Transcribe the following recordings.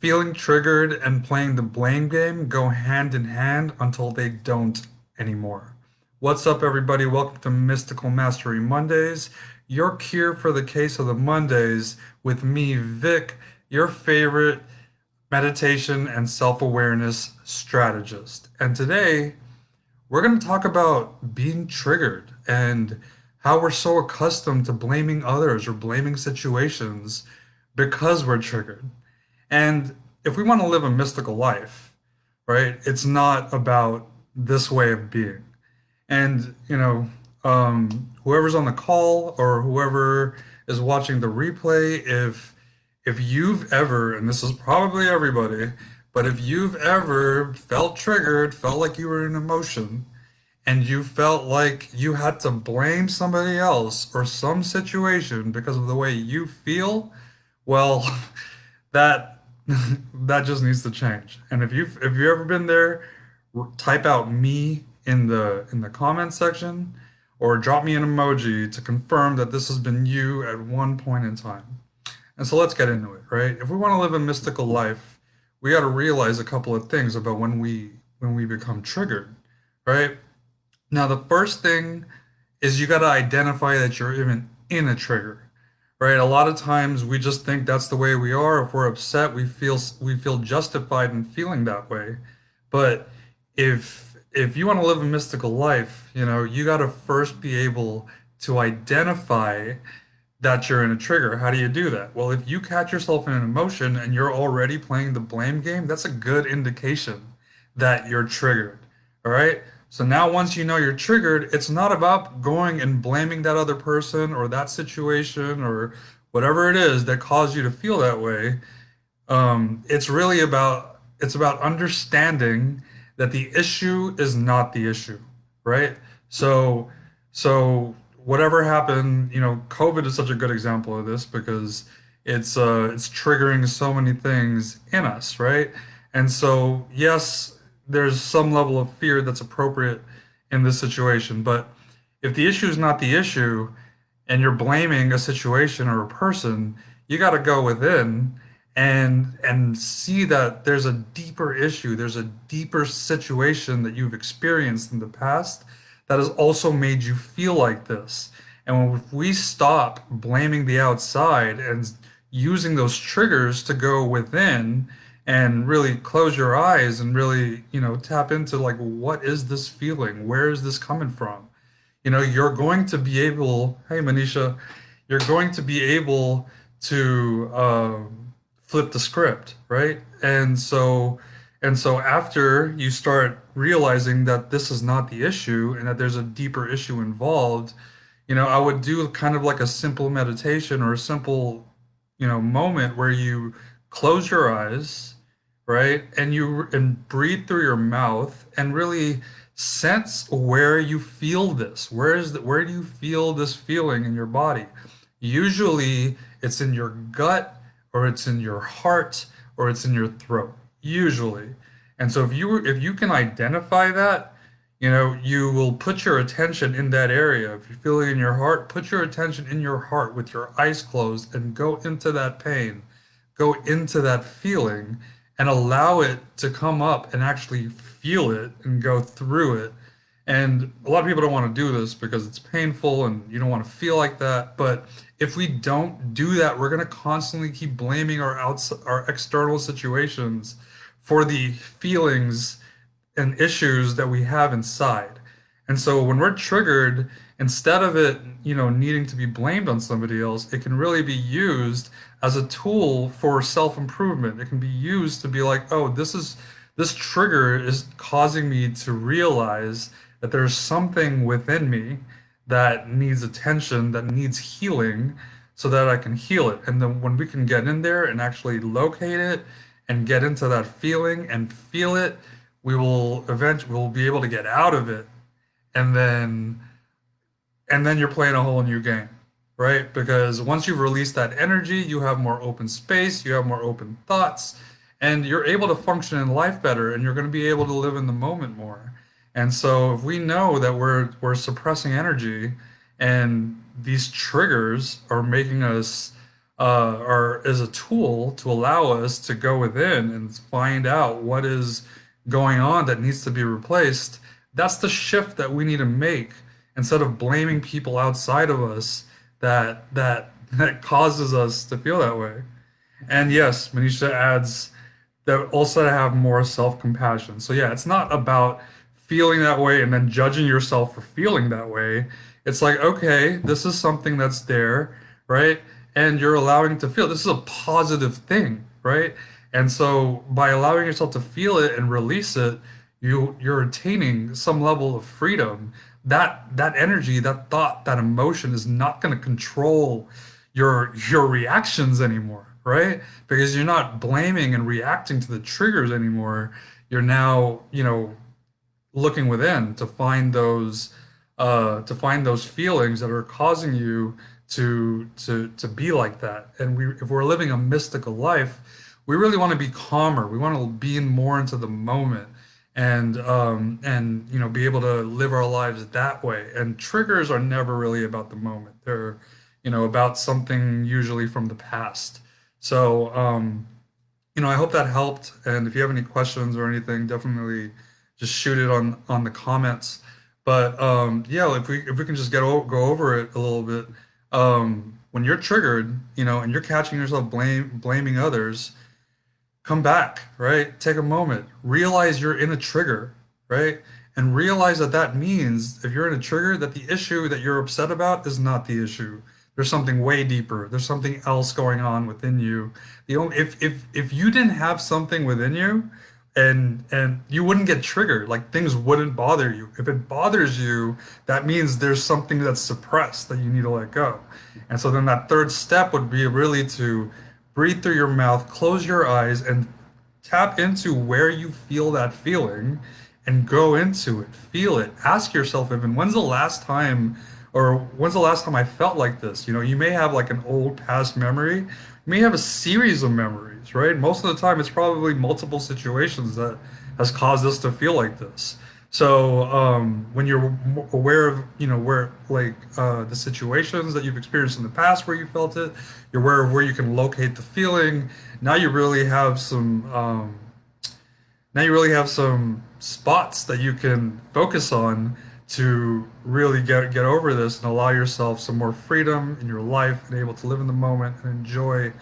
Feeling triggered and playing the blame game go hand in hand until they don't anymore. What's up, everybody? Welcome to Mystical Mastery Mondays. Your cure for the case of the Mondays with me, Vic, your favorite meditation and self-awareness strategist. And today, we're going to talk about being triggered and how we're so accustomed to blaming others or blaming situations because we're triggered. And if we want to live a mystical life, right, it's not about this way of being. And, whoever's on the call or whoever is watching the replay, if you've ever, and this is probably everybody, but if you've ever felt triggered, felt like you were in emotion, and you felt like you had to blame somebody else or some situation because of the way you feel, well, that that just needs to change. And if you've ever been there, type out me in the comment section or drop me an emoji to confirm that this has been you at one point in time. And so let's get into it, right? If we want to live a mystical life, we got to realize a couple of things about when we become triggered, right? Now, the first thing is you got to identify that you're even in a trigger, right? A lot of times we just think that's the way we are. If we're upset, we feel justified in feeling that way. But if you want to live a mystical life, you got to first be able to identify that you're in a trigger. How do you do that? Well, if you catch yourself in an emotion and you're already playing the blame game, that's a good indication that you're triggered. All right? So now once you know you're triggered, it's not about going and blaming that other person or that situation or whatever it is that caused you to feel that way. It's about understanding that the issue is not the issue, right? So so whatever happened, COVID is such a good example of this because it's triggering so many things in us, right? And so yes, there's some level of fear that's appropriate in this situation, but if the issue is not the issue and you're blaming a situation or a person, you got to go within and see that there's a deeper issue, there's a deeper situation that you've experienced in the past that has also made you feel like this. And if we stop blaming the outside and using those triggers to go within and really close your eyes and really, tap into like, what is this feeling? Where is this coming from? You're going to be able, hey Manisha, you're going to be able to flip the script, right? And so after you start realizing that this is not the issue and that there's a deeper issue involved, I would do kind of like a simple meditation or a simple, moment where you close your eyes, right? And breathe through your mouth and really sense where you feel this. Where do you feel this feeling in your body? Usually it's in your gut or it's in your heart or it's in your throat. Usually. And so if you can identify that, you will put your attention in that area. If you feel it in your heart, put your attention in your heart with your eyes closed and go into that pain, go into that feeling, and allow it to come up and actually feel it and go through it. And a lot of people don't want to do this because it's painful and you don't want to feel like that. But if we don't do that, we're going to constantly keep blaming our external situations for the feelings and issues that we have inside. And so when we're triggered, instead of it, needing to be blamed on somebody else, it can really be used as a tool for self-improvement. It can be used to be like, oh, this trigger is causing me to realize that there's something within me that needs attention, that needs healing, so that I can heal it. And then when we can get in there and actually locate it and get into that feeling and feel it, we'll be able to get out of it, and then you're playing a whole new game, right? Because once you've released that energy, you have more open space, you have more open thoughts, and you're able to function in life better, and you're going to be able to live in the moment more. And so if we know that we're suppressing energy and these triggers are making us or is a tool to allow us to go within and find out what is going on that needs to be replaced. That's the shift that we need to make instead of blaming people outside of us that causes us to feel that way. And yes, Manisha adds that also to have more self-compassion. So yeah, it's not about feeling that way and then judging yourself for feeling that way. It's like, okay, this is something that's there, right? And you're allowing to feel. This is a positive thing, right? And so by allowing yourself to feel it and release it, you're attaining some level of freedom. That energy, that thought, that emotion is not going to control your reactions anymore, right? Because you're not blaming and reacting to the triggers anymore. You're now, looking within to find those feelings that are causing you to be like that. And if we're living a mystical life, we really want to be calmer. We want to be in more into the moment and be able to live our lives that way. And triggers are never really about the moment. They're about something usually from the past. So I hope that helped. And if you have any questions or anything, definitely just shoot it on the comments. But yeah, if we can just go over it a little bit, when you're triggered, and you're catching yourself blaming others, come back, right? Take a moment, realize you're in a trigger, right? And realize that means if you're in a trigger, that the issue that you're upset about is not the issue. There's something way deeper. There's something else going on within you. The only if you didn't have something within you, and you wouldn't get triggered, like things wouldn't bother you. If it bothers you, that means there's something that's suppressed that you need to let go. And so then that third step would be really to breathe through your mouth, close your eyes, and tap into where you feel that feeling and go into it. Feel it. Ask yourself, even when's the last time I felt like this? You may have like an old past memory. You may have a series of memories, right? Most of the time, it's probably multiple situations that has caused us to feel like this. So when you're aware of, where like the situations that you've experienced in the past where you felt it, you're aware of where you can locate the feeling. Now you really have some spots that you can focus on to really get over this and allow yourself some more freedom in your life and able to live in the moment and enjoy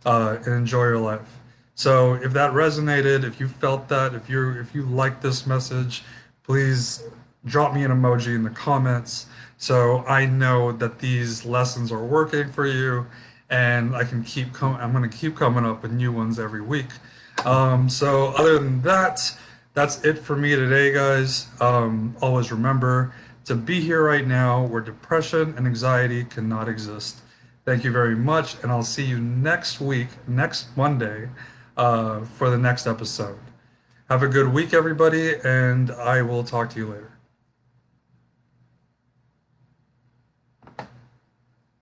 your life. So if that resonated, if you felt that, if you like this message, please drop me an emoji in the comments so I know that these lessons are working for you and I'm going to keep coming up with new ones every week. So other than that, that's it for me today, guys. Always remember to be here right now where depression and anxiety cannot exist. Thank you very much, and I'll see you next week, next Monday, for the next episode. Have a good week, everybody, and I will talk to you later.